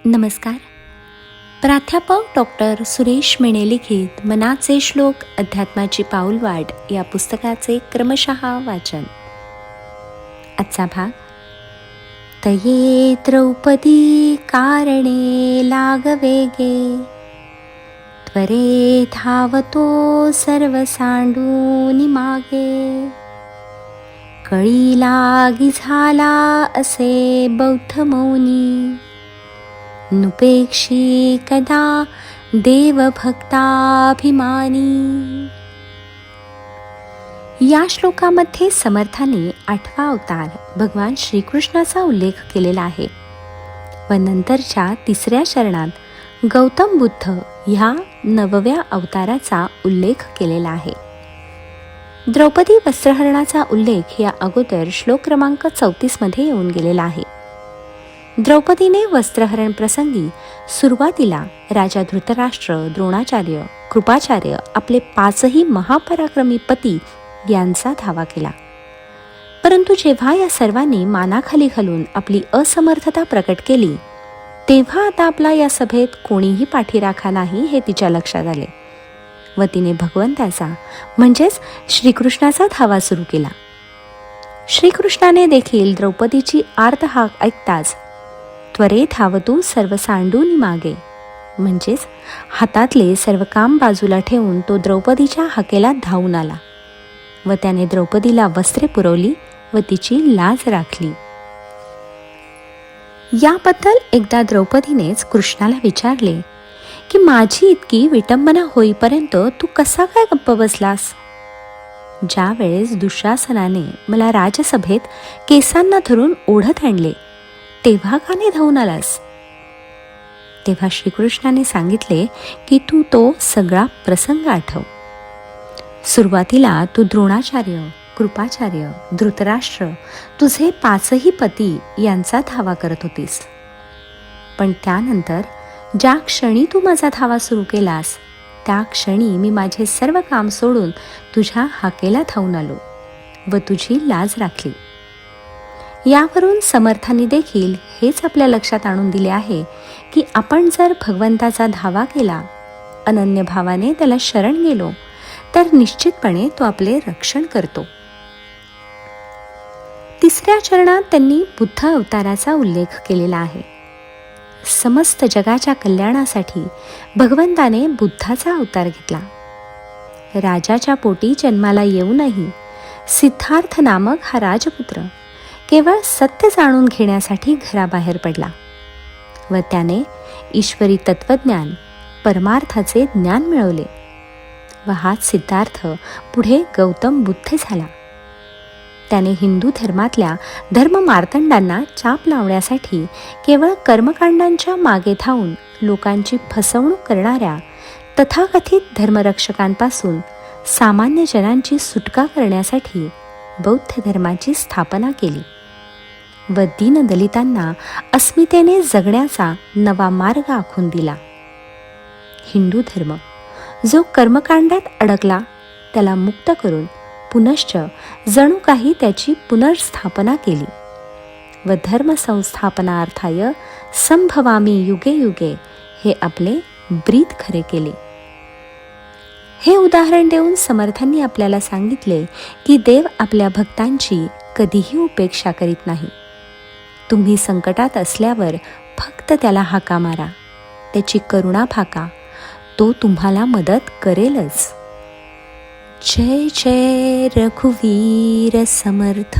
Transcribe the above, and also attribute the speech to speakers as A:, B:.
A: नमस्कार. प्राध्यापक डॉक्टर सुरेश मेणे लिखित मनाचे श्लोक अध्यात्माची पाऊलवाट या पुस्तकाचे क्रमशः वाचन. आजचा भाग. तये द्रौपदी कारणे लागवेगे, त्वरे धावतो सर्व सांडूनि मागे. कळी लागी झाला असे बौद्ध मौनी, नुपेक्षी कदा देवभक्ताभिमानी. या श्लोकामध्ये समर्थाने 8वा अवतार भगवान श्रीकृष्णाचा उल्लेख केलेला आहे व नंतरच्या 3ऱ्या चरणात गौतम बुद्ध ह्या 9व्या अवताराचा उल्लेख केलेला आहे. द्रौपदी वस्त्रहरणाचा उल्लेख या अगोदर श्लोक क्रमांक 34 मध्ये येऊन गेलेला आहे. द्रौपदीने वस्त्रहरण प्रसंगी सुरुवातीला राजा धृतराष्ट्र, द्रोणाचार्य, कृपाचार्य आपले 5ही महापराक्रमी पती यांचा धावा केला. परंतु जेव्हा या सर्वांनी मानाखाली घालून आपली असमर्थता प्रकट केली तेव्हा आता आपला या सभेत कोणीही पाठीराखा नाही हे तिच्या लक्षात आले व तिने भगवंताचा म्हणजेच श्रीकृष्णाचा धावा सुरू केला. श्रीकृष्णाने देखील द्रौपदीची आर्त हाक ऐकताच त्वरे धावतू सर्व सांडूनि मागे म्हणजेच हातातले सर्व काम बाजूला ठेवून तो द्रौपदीच्या हाकेला धावून आला व त्याने द्रौपदीला वस्त्रे पुरवली व तिची लाज राखली. याबद्दल एकदा द्रौपदीनेच कृष्णाला विचारले की माझी इतकी विटंबना होईपर्यंत तू कसा काय गप्प बसलास? ज्या वेळेस दुःशासनाने मला राजसभेत केसांना धरून ओढत आणले तेव्हा का नाही धावून आलास? तेव्हा श्रीकृष्णाने सांगितले की तू तो सगळा प्रसंग आठव. सुरुवातीला तू द्रोणाचार्य, कृपाचार्य, धृतराष्ट्र तुझे 5ही पती यांचा धावा करत होतीस. पण त्यानंतर ज्या क्षणी तू माझा धावा सुरू केलास त्या क्षणी मी माझे सर्व काम सोडून तुझ्या हाकेला धावून आलो व तुझी लाज राखली. यावरून समर्थांनी देखील हेच आपल्या लक्षात आणून दिले आहे की आपण जर भगवंताचा धावा केला, अनन्य भावाने त्याला शरण गेलो तर निश्चितपणे तो आपले रक्षण करतो. 3ऱ्या चरणात त्यांनी बुद्ध अवताराचा उल्लेख केलेला आहे. समस्त जगाच्या कल्याणासाठी भगवंताने बुद्धाचा अवतार घेतला. राजाच्या पोटी जन्माला येऊनही सिद्धार्थ नामक हा राजपुत्र केवळ सत्य जाणून घेण्यासाठी घराबाहेर पडला व त्याने ईश्वरी तत्वज्ञान, परमार्थाचे ज्ञान मिळवले व हाच सिद्धार्थ पुढे गौतम बुद्ध झाला. त्याने हिंदू धर्मातल्या धर्ममार्तंडांना चाप लावण्यासाठी केवळ कर्मकांडांच्या मागे धावून लोकांची फसवणूक करणाऱ्या तथाकथित धर्मरक्षकांपासून सामान्य जनांची सुटका करण्यासाठी बौद्ध धर्माची स्थापना केली व दीनदलितांना अस्मितेने जगण्याचा नवा मार्ग आखून दिला. हिंदू धर्म जो कर्मकांडात अडकला त्याला मुक्त करून पुनश्च जणू काही त्याची पुनर्स्थापना केली व धर्मसंस्थापनार्थाय संभवामी युगे युगे हे आपले ब्रीद खरे केले. हे उदाहरण देऊन समर्थांनी आपल्याला सांगितले की देव आपल्या भक्तांची कधीही उपेक्षा करीत नाही. तुम्ही संकटात असल्यावर फक्त त्याला हाका मारा, त्याची करुणा भाका, तो तुम्हाला मदत करेलच. जय जय रघुवीर समर्थ.